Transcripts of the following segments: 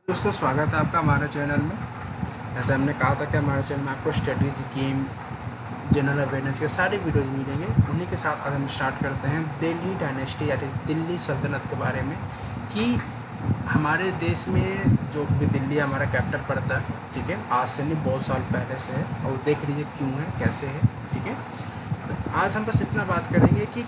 दोस्तों, स्वागत है आपका हमारे चैनल में। जैसे हमने कहा था कि हमारे चैनल में आपको स्टडीज़, गेम, जनरल अवेयरनेस के सारे वीडियोज़ मिलेंगे। उन्हीं के साथ आज हम स्टार्ट करते हैं दिल्ली डायनेस्टी या दिल्ली सल्तनत के बारे में कि हमारे देश में जो भी दिल्ली हमारा कैपिटल पड़ता है, ठीक है, आज से नहीं बहुत साल पहले से है। और देख लीजिए क्यों है, कैसे है, ठीक है। तो आज हम बस इतना बात करेंगे कि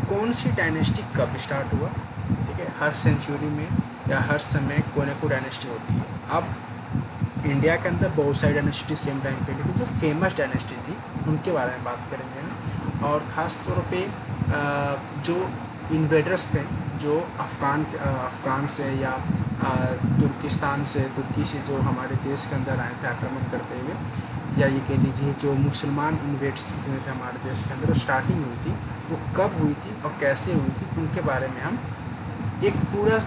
कौन सी डायनेस्टी कब स्टार्ट हुआ, ठीक है। हर सेंचुरी में या हर समय कोई ना कोई डायनेस्टी होती है। अब इंडिया के अंदर बहुत सारी डायनेस्टी सेम टाइम पे, लेकिन जो फेमस डायनेस्टी थी उनके बारे में बात करेंगे हम। और ख़ास तौर पे जो इन्वेडर्स थे, जो अफ़गान से या तुर्किस्तान से, तुर्की से जो हमारे देश के अंदर आए थे आक्रमण करते हुए, या ये कह लीजिए जो मुसलमान इन्वेड्स हुए थे हमारे देश के अंदर, स्टार्टिंग हुई थी, वो कब हुई थी और कैसे हुई थी, उनके बारे में हम एक पूरा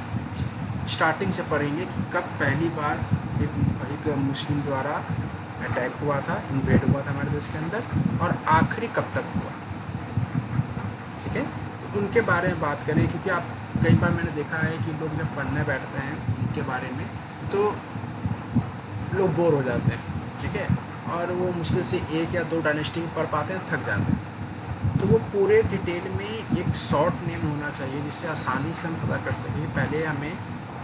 स्टार्टिंग से पढ़ेंगे कि कब पहली बार एक मुस्लिम द्वारा अटैक हुआ था, इन्वेड हुआ था हमारे देश के अंदर, और आखिरी कब तक हुआ, ठीक है। तो उनके बारे में बात करें, क्योंकि आप कई बार मैंने देखा है कि लोग जब पढ़ने बैठते हैं उनके बारे में तो लोग बोर हो जाते हैं, ठीक है, और वो मुश्किल से एक या दो डायनेस्टी पढ़ पाते हैं, थक जाते हैं। तो वो पूरे डिटेल में एक शॉर्ट नेम होना चाहिए जिससे आसानी से हम पता कर सकें। पहले हमें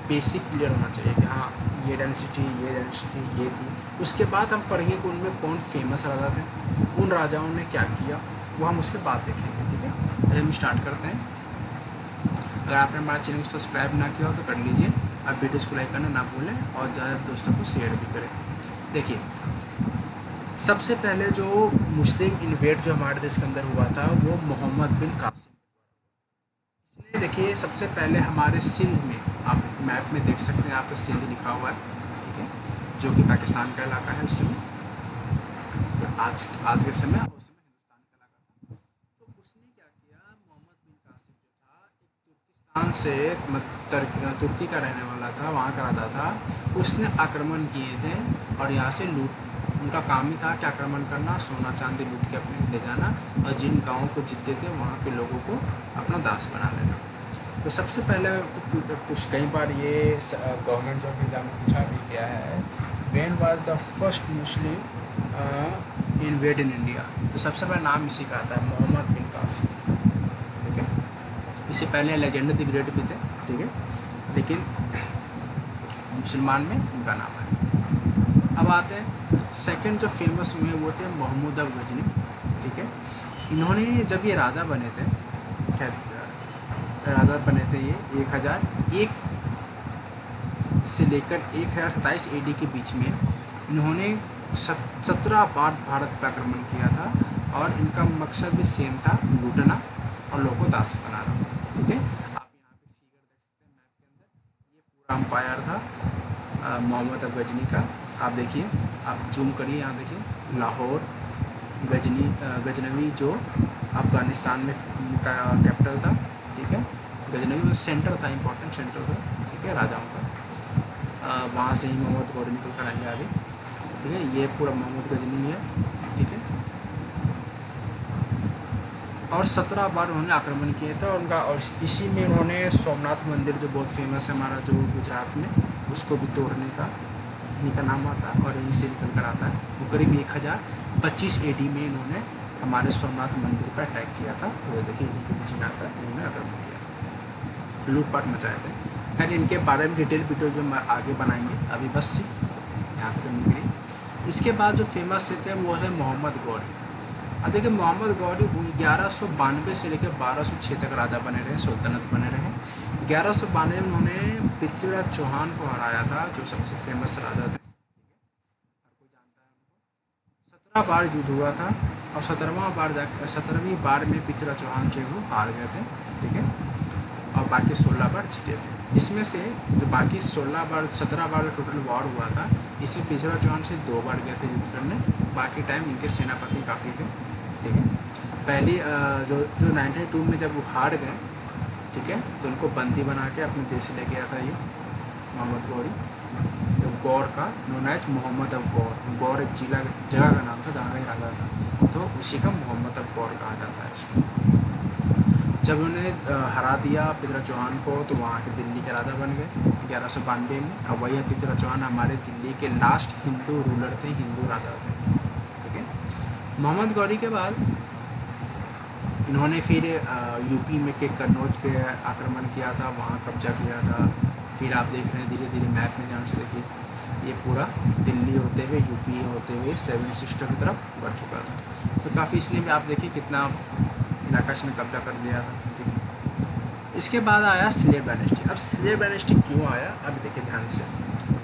बेसिक क्लियर होना चाहिए कि हाँ, ये डायनेस्टी थी, ये डायनेस्टी थी, ये थी। उसके बाद हम पढ़ेंगे कि उनमें कौन फेमस राजा थे, उन राजाओं ने क्या किया, वो हम उसके बाद देखेंगे, ठीक है। पहले हम स्टार्ट करते हैं। अगर आपने हमारे चैनल को सब्सक्राइब ना किया हो तो कर लीजिए। आप वीडियोज़ को लाइक करना ना भूलें और ज़्यादा दोस्तों को शेयर भी करें। देखिए, सबसे पहले जो मुस्लिम इन्वेड जो हमारे देश के अंदर हुआ था वो मोहम्मद बिन कासिम। इसलिए देखिए, सबसे पहले हमारे सिंध में, आप मैप में देख सकते हैं, यहाँ पे सिंध लिखा हुआ है, ठीक है, जो कि पाकिस्तान का इलाका है उस समय, आज आज के समय उस समय हिंदुस्तान का इलाका था। तो उसने क्या किया, मोहम्मद बिन कासिम जो था, एक तुर्किस्तान से तुर्की का रहने वाला था, वहाँ का राजा था। उसने आक्रमण किए थे और यहाँ से लूट, उनका काम ही था कि आक्रमण करना, सोना चांदी लूट के अपने ले जाना, और जिन गाँवों को जीतते थे वहाँ के लोगों को अपना दास बना लेना। तो सबसे पहले कुछ कई बार ये गवर्नमेंट जॉब एग्जाम में पूछा भी गया है, when was the first Muslim invade in India. तो सबसे पहले नाम इसी का आता है, मोहम्मद बिन कासिम, ठीक है। इससे पहले अलेक्जेंडर द ग्रेट भी थे, ठीक है, लेकिन मुसलमान में उनका नाम है। अब आते हैं सेकंड जो फेमस हुए वो थे महमूद गजनी, ठीक है। इन्होंने जब ये राजा बने थे, खैर राजा बने थे ये 1001 से लेकर 1027 एडी के बीच में। इन्होंने 17 बार भारत पर आक्रमण किया था और इनका मकसद भी सेम था, लूटना और लोगों को दास बनाना, ठीक है। आप यहाँ पे फिगर देख सकते हैं मैप के अंदर, ये पूरा अम्पायर था मोहम्मद गजनी का। आप देखिए, आप जूम करिए, यहाँ देखिए लाहौर गजनवी जो अफ़गानिस्तान में का कैपिटल था, ठीक है। गजनवी में सेंटर था, इम्पोर्टेंट सेंटर था, ठीक है, राजाओं का। वहाँ से ही मोहम्मद गौरी निकल कर आएंगे आगे, ठीक है। ये पूरा मोहम्मद गजनी है, ठीक है। और 17 बार उन्होंने आक्रमण किए थे, और उनका, और इसी में उन्होंने सोमनाथ मंदिर जो बहुत फेमस है हमारा जो गुजरात में, उसको भी तोड़ने का इन्हीं का नाम आता है और यहीं से निकल कर आता है। वो करीब 1025 एडी में इन्होंने हमारे सोमनाथ मंदिर पर अटैक किया था। तो देखिए इन्हीं के पीछे आता है, इन्होंने आक्रमण किया था, लूटपाट मचाए थे। खैर इनके बारे में डिटेल वीडियो जो हम आगे बनाएंगे, अभी बस सिर्फ याद करने के लिए। इसके बाद जो फेमस थे वो है मोहम्मद गौरी। अब देखिए, मोहम्मद गौरी 1192 से लेकर 1206 तक राजा बने रहे, सुल्तनत बने रहे। 1192 में उन्होंने पृथ्वीराज चौहान को हराया था, जो सबसे फेमस राजा थे, हर कोई जानता है उनको। 17 बार युद्ध हुआ था और 17वीं बार में पृथ्वीराज चौहान जो है वो हार गए थे, ठीक है, और बाकी 16 बार जीते थे। जिसमें से जो बाकी 17 बार टोटल वॉर हुआ था, इसमें पृथ्वीराज चौहान से 2 बार गए थे युद्ध करने, बाकी टाइम इनके सेनापति काफ़ी थे, ठीक है। पहली जो जो 92 में जब वो हार गए, ठीक है, तो उनको बंदी बना के अपने देश ले गया था ये मोहम्मद गौरी, तो गौर का नोन एज मोहम्मद ऑफ गौर। गौर एक जगह का नाम था जहाँ का राजा था, तो उसी का मोहम्मद ऑफ गौर कहा जाता है इसको। जब उन्हें हरा दिया पृथ्वीराज चौहान को तो वहाँ के दिल्ली के राजा बन गए 1192 में। अब वही पृथ्वीराज चौहान हमारे दिल्ली के लास्ट हिंदू रूलर थे, हिंदू राजा थे। ठीक है, मोहम्मद गौरी के बाद इन्होंने फिर यूपी में के कन्नौज पे आक्रमण किया था, वहाँ कब्जा किया था। फिर आप देख रहे हैं धीरे धीरे मैप में ध्यान से देखिए, ये पूरा दिल्ली होते हुए यूपी होते हुए सेवन सिस्टर की तरफ बढ़ चुका था। तो काफ़ी इसलिए भी आप देखिए कितना इलाका ने कब्जा कर लिया था। ठीक है, इसके बाद आया स्लेव डायनेस्टी। अब स्लेव डायनेस्टी क्यों आया, अब देखिए ध्यान से।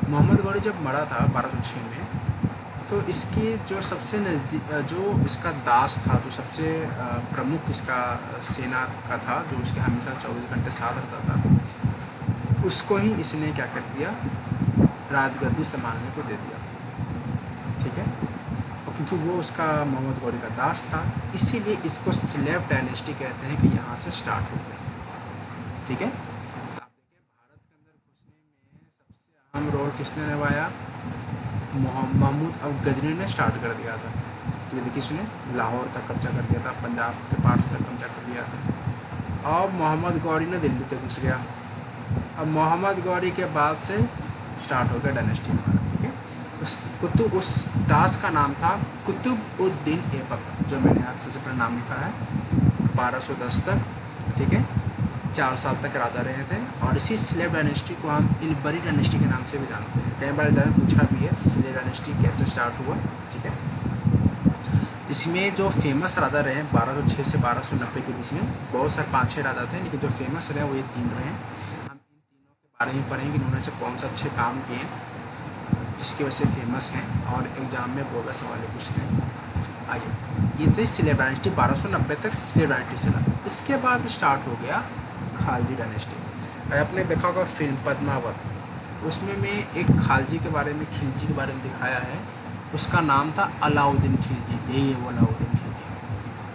मोहम्मद गौरी जब मरा था 1206 में, तो इसके जो सबसे नज़दीक जो इसका दास था, जो सबसे प्रमुख इसका सेना का था, जो उसके हमेशा 24 घंटे साथ रहता था, उसको ही इसने क्या कर दिया, राजगद्दी संभालने को दे दिया। ठीक है, और क्योंकि वो उसका मोहम्मद गौरी का दास था, इसीलिए इसको स्लेव डायनेस्टी कहते हैं कि यहाँ से स्टार्ट हो गई। ठीक है, तो आप देखिए भारत के अंदर घुसने में सबसे अहम रोल किसने निभाया, महमूद अब गजनी ने स्टार्ट कर दिया था। ये देखिए सुने, लाहौर तक कब्जा कर दिया था, पंजाब के पार्ट्स तक कब्जा कर दिया था। और मोहम्मद गौरी ने दिल्ली तक घुस गया। अब मोहम्मद गौरी के बाद से स्टार्ट हो गया डायनेस्टी हमारा। ठीक है, उस दास का नाम था कुतुब-उद-दीन ऐबक, जो मैंने आपसे सबसे पहले नाम लिखा है। 1210 तक, ठीक है, 4 साल तक राजा रहे थे। और इसी स्लेव डायनेस्टी को हम इलबरी डायनेस्टी के नाम से भी जानते हैं। कई बार ज़्यादा पूछा भी है स्लेव डायनेस्टी कैसे स्टार्ट हुआ। ठीक है, इसमें जो फेमस राजा रहे 1206 से 1290 के बीच में, बहुत सारे 5-6 राजा थे, लेकिन जो फेमस रहे वो ये 3 रहे। हम इन तीनों के बारे में पढ़ेंगे कि उन्होंने से कौन सा अच्छे काम किए जिसकी वजह से फेमस हैं और एग्ज़ाम में बहुत वैसे वाले पूछते हैं। आइए, ये थी स्लेव डायनेस्टी, 1290 तक स्लेव डायनेस्टी चला। इसके बाद स्टार्ट हो गया खालजी डायनेस्टी। आपने देखा होगा फिल्म पद्मावत, उसमें मैं एक खालजी के बारे में, खिलजी के बारे में दिखाया है। उसका नाम था अलाउद्दीन खिलजी, यही है वो अलाउद्दीन खिलजी।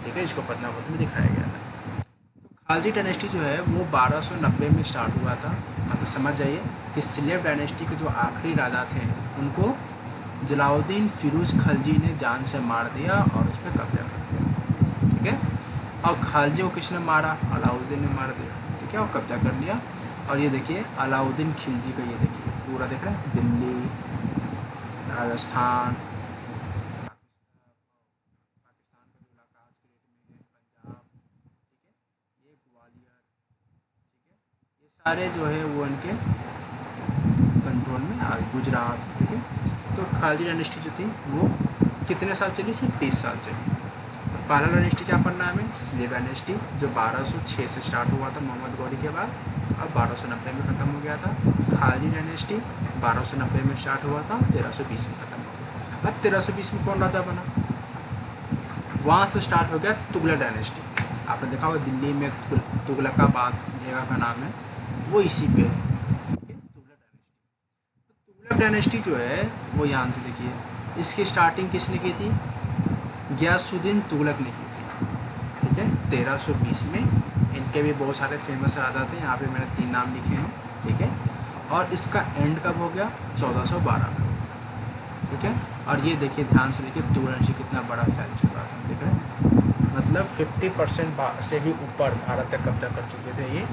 ठीक है, इसको पद्मावत में दिखाया गया था। तो खालजी डायनेस्टी जो है वो 1290 में स्टार्ट हुआ था। मतलब समझ जाइए कि स्लेव डायनेस्टी के जो आखिरी राजा थे उनको जलाउद्दीन फिरोज खिलजी ने जान से मार दिया और उस पर कब्जा कर दिया। ठीक है, और खालजी को किसने मारा, अलाउद्दीन ने मार दिया। ठीक है, और कब्जा कर लिया। और ये देखिए अलाउद्दीन खिलजी का, ये देखिए पूरा देख रहे हैं, दिल्ली, राजस्थान, पाकिस्तान का जो इलाका आज के डेट में है, पंजाब, ठीक है, ये ग्वालियर, ठीक है, ये सारे जो है वो इनके कंट्रोल में आ, गुजरात। ठीक है, तो खालजी डायनेस्टी जो थी वो कितने साल चली, सिर्फ 30 साल चली। पहला डायनेस्टी क्या पढ़ना है हमें, स्लेव डायनेस्टी, जो 1206 से स्टार्ट हुआ था मोहम्मद गौरी के बाद, अब 1290 में ख़त्म हो गया था। खालजी डायनेस्टी 1290 में स्टार्ट हुआ था, 1320 में ख़त्म हो गया। अब 1320 में कौन राजा बना, वहाँ से स्टार्ट हो गया तुगलक डायनेस्टी। आपने देखा होगा दिल्ली में तुगलकाबाद जगह का नाम है, वो इसी पे है। तुगलक डायनेस्टी जो है वो यहाँ से देखिए, इसकी स्टार्टिंग किसने की थी, गियासुद्दीन तुगलक ने की थी। ठीक है, 1320 में। इनके भी बहुत सारे फेमस राजा थे, यहाँ पे मैंने 3 नाम लिखे हैं। ठीक है, और इसका एंड कब हो गया, 1412 में। ठीक है, और ये देखिए ध्यान से देखिए तुगलक कितना बड़ा फैल चुका था। ठीक है, मतलब 50% से भी ऊपर भारत तक कब्जा कर चुके थे ये।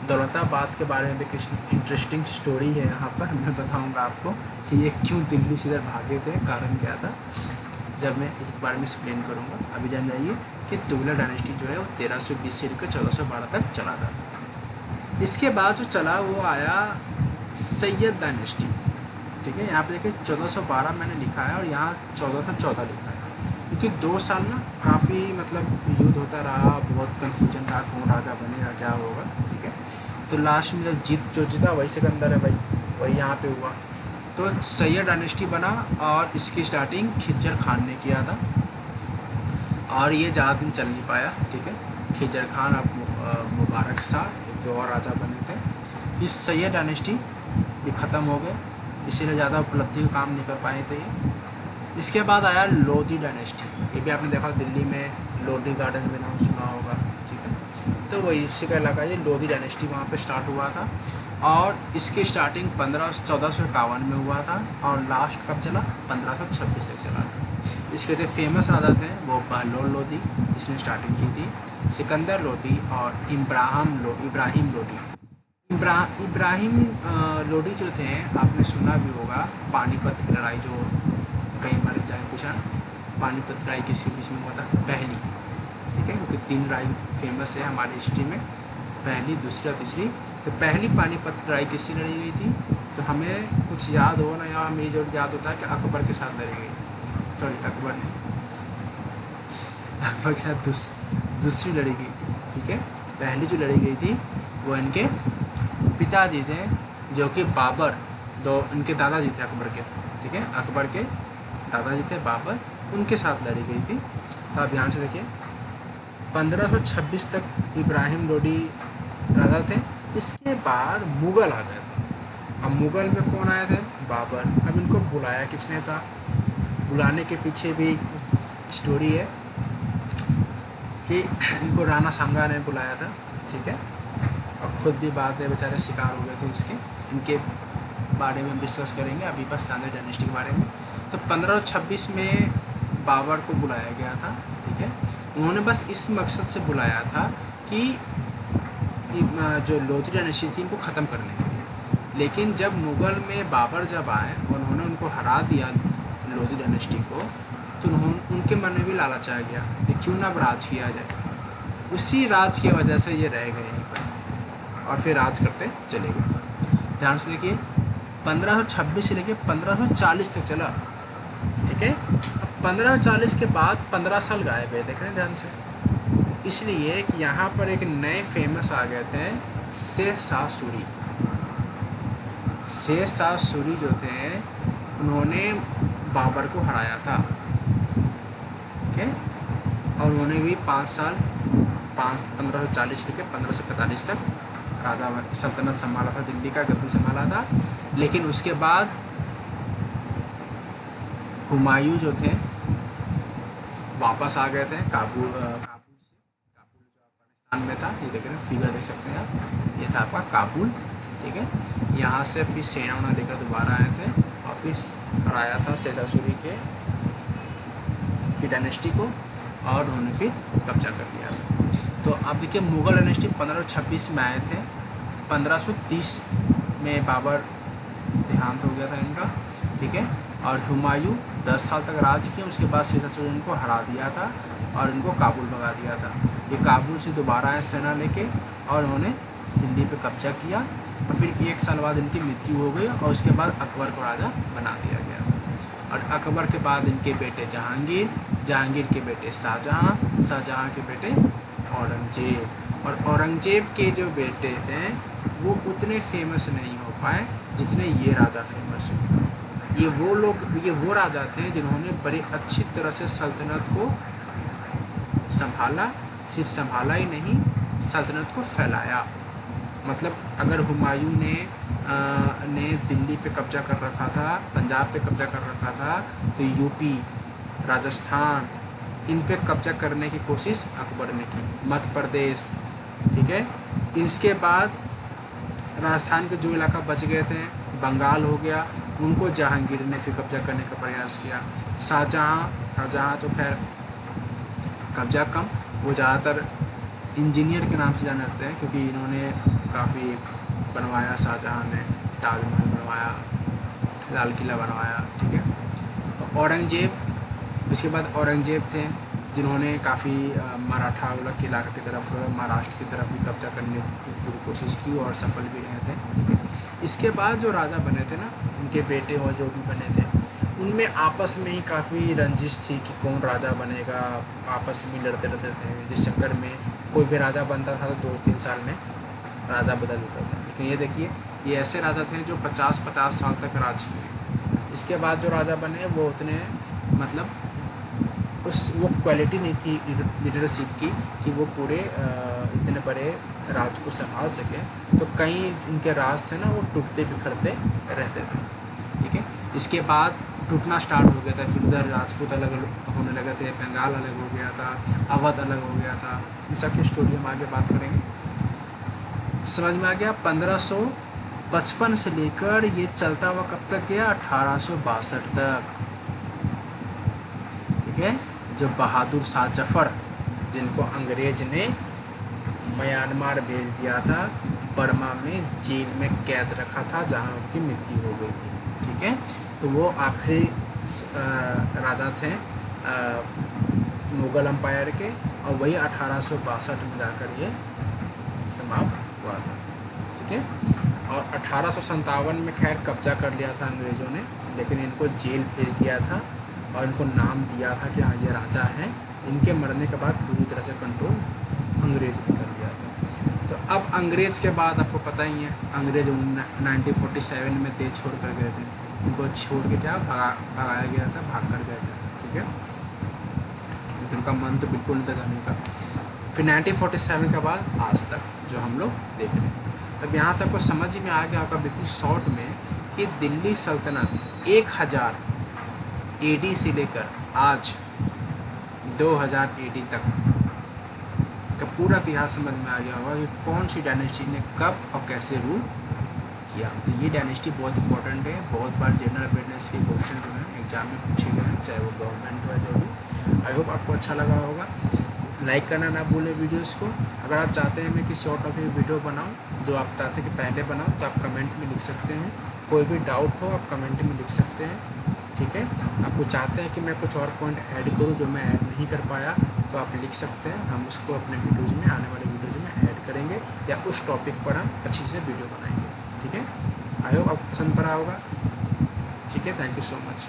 दौलताबाद के बारे में भी कुछ इंटरेस्टिंग स्टोरी है यहाँ पर, मैं बताऊँगा आपको कि ये क्यों दिल्ली से इधर भागे थे, कारण क्या था, जब मैं एक बार में एक्सप्लेन करूँगा। अभी जान जाइए कि तुगलक डायनेस्टी जो है वो 1320 से लेकर 1412 तक चला था। इसके बाद जो चला वो आया सैयद डायनेस्टी। ठीक है, यहाँ पे देखिए 1412 मैंने लिखा है और यहाँ 1414 लिखा है, क्योंकि 2 साल ना काफ़ी मतलब युद्ध होता रहा, बहुत कन्फ्यूजन था कौन राजा बनेगा क्या होगा। ठीक है, तो लास्ट में जो जीता वही सिकंदर है भाई, वही यहाँ पे हुआ। तो सैयद डायनेस्टी बना और इसकी स्टार्टिंग खिज्जर खान ने किया था और ये ज़्यादा दिन चल नहीं पाया। ठीक है, खिज्जर खान अब मुबारक शाह एक 2 और राजा बने थे। इस सैयद डायनेस्टी ये ख़त्म हो गए, इसीलिए ज़्यादा उपलब्धि का काम नहीं कर पाए थे ये। इसके बाद आया लोधी डायनेस्टी, ये भी आपने देखा दिल्ली में लोधी गार्डन में नाम सुना होगा। ठीक है, तो वही इसी का इलाका, ये लोधी डायनेस्टी वहाँ पे स्टार्ट हुआ था और इसकी स्टार्टिंग 1451 में हुआ था और लास्ट कब चला, 1526 तक चला था। इसके जो फेमस राजा थे वो बहलोल लोधी, जिसने स्टार्टिंग की थी, सिकंदर लोदी और इब्राहिम लोदी। इब्राहिम लोदी जो थे, आपने सुना भी होगा पानीपत की लड़ाई, जो कई बार एग्जाम पूछा, पानीपत लड़ाई किसी बीच में हुआ था, पहली, ठीक है, क्योंकि 3 लड़ाई फेमस है हमारी हिस्ट्री में, पहली, दूसरी और तीसरी। तो पहली पानीपत लड़ाई किससे लड़ी गई थी? तो हमें कुछ याद हो ना, या हमें जो याद होता है कि अकबर के साथ लड़ी गई थी, सॉरी अकबर नहीं, अकबर के साथ दूसरी लड़ी गई थी, ठीक है। पहली जो लड़ी गई थी वो इनके पिताजी थे, जो कि बाबर, दो इनके दादाजी थे अकबर के, ठीक है, अकबर के दादाजी थे बाबर, उनके साथ लड़ी गई थी। तो आप ध्यान से देखिए, 1526 तक इब्राहिम लोदी राजा थे। इसके बाद मुग़ल आ गए थे। अब मुग़ल में कौन आए थे? बाबर। अब इनको बुलाया किसने था? बुलाने के पीछे भी स्टोरी है कि इनको राणा सांगा ने बुलाया था, ठीक है, और ख़ुद भी बाद में बेचारे शिकार हो गए थे इसके। इनके बारे में डिस्कस करेंगे अभी बस सांगा डायनेस्टी के बारे में। तो 1526 में बाबर को बुलाया गया था, ठीक है। उन्होंने बस इस मकसद से बुलाया था कि जो लोधी डायनेस्टी थी इनको ख़त्म करने के लिए। लेकिन जब मुग़ल में बाबर जब आए और उन्होंने उनको हरा दिया लोधी डायनेस्टी को, तो उनके मन में भी लालच आ गया कि क्यों ना अब राज किया जाए। उसी राज की वजह से ये रह गए यहीं पर और फिर राज करते चले गए। ध्यान से देखिए, 1526 से लेकर 1540 तक चला, ठीक है। अब 1540 के बाद 15 साल गायब है, देख रहे हैं ध्यान से। इसलिए कि यहाँ पर एक नए फेमस आ गए थे, शेर शाह सूरी। शेर शाह सूरी जो थे, उन्होंने बाबर को हराया था, ठीक है, और उन्होंने भी 5 साल 1540 लेकर 1545 तक राजा सल्तनत संभाला था, दिल्ली का गद्दी संभाला था। लेकिन उसके बाद हुमायूं जो थे वापस आ गए थे काबुल से। काबुल जो अफगानिस्तान में था, ये देख रहे हैं, फिगर देख सकते हैं आप, ये था आपका काबुल, ठीक है। यहाँ से फिर सेना उन्हें लेकर दोबारा आए थे और फिर हराया था शेर शाह सूरी की डायनेस्टी को, और उन्होंने फिर कब्जा कर लिया था। तो अब देखिए, मुग़ल डायनेस्टी 1526 में आए थे, 1530 में बाबर देहांत हो गया था इनका, ठीक है। और हुमायूं 10 साल तक राज किए, उसके बाद शेर शाह सूरी ने इनको हरा दिया था और इनको काबुल भगा दिया था। ये काबुल से दोबारा आए सेना लेके और उन्होंने दिल्ली पे कब्जा किया, और फिर 1 साल बाद इनकी मृत्यु हो गई और उसके बाद अकबर को राजा बना दिया गया। और अकबर के बाद इनके बेटे जहांगीर, जहांगीर के बेटे शाहजहाँ, शाहजहाँ के बेटे औरंगजेब। और औरंगजेब के जो बेटे थे वो उतने फेमस नहीं हो पाए जितने ये राजा फेमस हुए। ये वो राजा थे जिन्होंने बड़ी अच्छी तरह से सल्तनत को संभाला, सिर्फ संभाला ही नहीं, सल्तनत को फैलाया। मतलब अगर हुमायूं ने दिल्ली पे कब्जा कर रखा था, पंजाब पे कब्जा कर रखा था, तो यूपी, राजस्थान, इन पे कब्जा करने की कोशिश अकबर ने की, मध्य प्रदेश, ठीक है। इसके बाद राजस्थान के जो इलाका बच गए थे, बंगाल हो गया, उनको जहांगीर ने फिर कब्जा करने का प्रयास किया। शाहजहाँ तो खैर कब्जा कम, वो ज़्यादातर इंजीनियर के नाम से जाने जाते हैं, क्योंकि इन्होंने काफ़ी बनवाया। शाहजहाँ ने ताजमहल बनवाया, लाल किला बनवाया, ठीक है। औरंगजेब, उसके बाद औरंगजेब थे जिन्होंने काफ़ी मराठा के इलाके की तरफ, महाराष्ट्र की तरफ भी कब्जा करने की पूरी कोशिश की और सफल भी रहे थे, ठीक है। इसके बाद जो राजा बने थे ना, उनके बेटे और जो भी बने थे, उनमें आपस में ही काफ़ी रंजिश थी कि कौन राजा बनेगा, आपस में लड़ते रहते थे, जिस चक्कर में कोई भी राजा बनता था तो 2-3 साल में राजा बदल होता था। लेकिन ये देखिए, ये ऐसे राजा थे जो 50-50 साल तक राज किए। इसके बाद जो राजा बने वो उतने मतलब वो क्वालिटी नहीं थी लीडरशिप की कि वो पूरे इतने बड़े राज को संभाल सके। तो कई उनके राज थे ना, वो टूटते बिखरते रहते थे, ठीक है। इसके बाद टूटना स्टार्ट हो गया था, फिर उधर राजपूत अलग होने लगे थे, बंगाल अलग हो गया था, अवध अलग हो गया था। इन सब की स्टोरी हम आगे बात करेंगे। समझ में आ गया। 1555 से लेकर ये चलता हुआ कब तक गया? 1862 तक, ठीक है। जो बहादुर शाह जफ़र जिनको अंग्रेज ने म्यांमार भेज दिया था, बर्मा में जेल में कैद रखा था जहाँ उनकी मृत्यु हो गई थी। ठीक है, तो वो आखिरी राजा थे मुग़ल अम्पायर के, और वही 1862 में जाकर ये समाप्त हुआ था। ठीक है, और 1857 में खैर कब्जा कर लिया था अंग्रेज़ों ने, लेकिन इनको जेल भेज दिया था और इनको नाम दिया था कि हाँ ये राजा हैं। इनके मरने के बाद पूरी तरह से कंट्रोल अंग्रेज ने कर लिया था। तो अब अंग्रेज़ के बाद आपको पता ही है, अंग्रेज 1947 में देश छोड़ कर गए थे। उनको छोड़ के क्या भगाया गया था, भाग कर गए थे। ठीक है, तो उनका मन तो बिल्कुल नहीं था जाने का। फिर 1947 के बाद आज तक जो हम लोग देख रहे हैं, तब यहाँ से आपको समझ में आ गया होगा बिल्कुल शॉर्ट में कि दिल्ली सल्तनत 1000 AD से लेकर आज 2000 AD तक का पूरा इतिहास समझ में आ गया होगा कि कौन सी डायनेस्टी ने कब और कैसे रूल किया। तो ये डायनेस्टी बहुत इंपॉर्टेंट है, बहुत बार जनरल अवेयरनेस के क्वेश्चन जो हैं एग्जाम में पूछे गए हैं, चाहे वो गवर्नमेंट हो जो भी। आई होप आपको अच्छा लगा होगा। लाइक करना ना भूलें वीडियोस को। अगर आप चाहते हैं मैं किसी और टॉपिक वीडियो बनाऊं जो आप चाहते हैं कि पहले बनाऊं, तो आप कमेंट में लिख सकते हैं। कोई भी डाउट हो आप कमेंट में लिख सकते हैं। ठीक है, आपको चाहते हैं कि मैं कुछ और पॉइंट ऐड करूं जो मैं ऐड नहीं कर पाया, तो आप लिख सकते हैं। हम उसको अपने वीडियोज़ में, आने वाले वीडियोज़ में ऐड करेंगे, या उस टॉपिक पर हम अच्छी से वीडियो बनाएंगे। ठीक है, आई होप आपको पसंद पड़ा होगा। ठीक है, थैंक यू सो मच।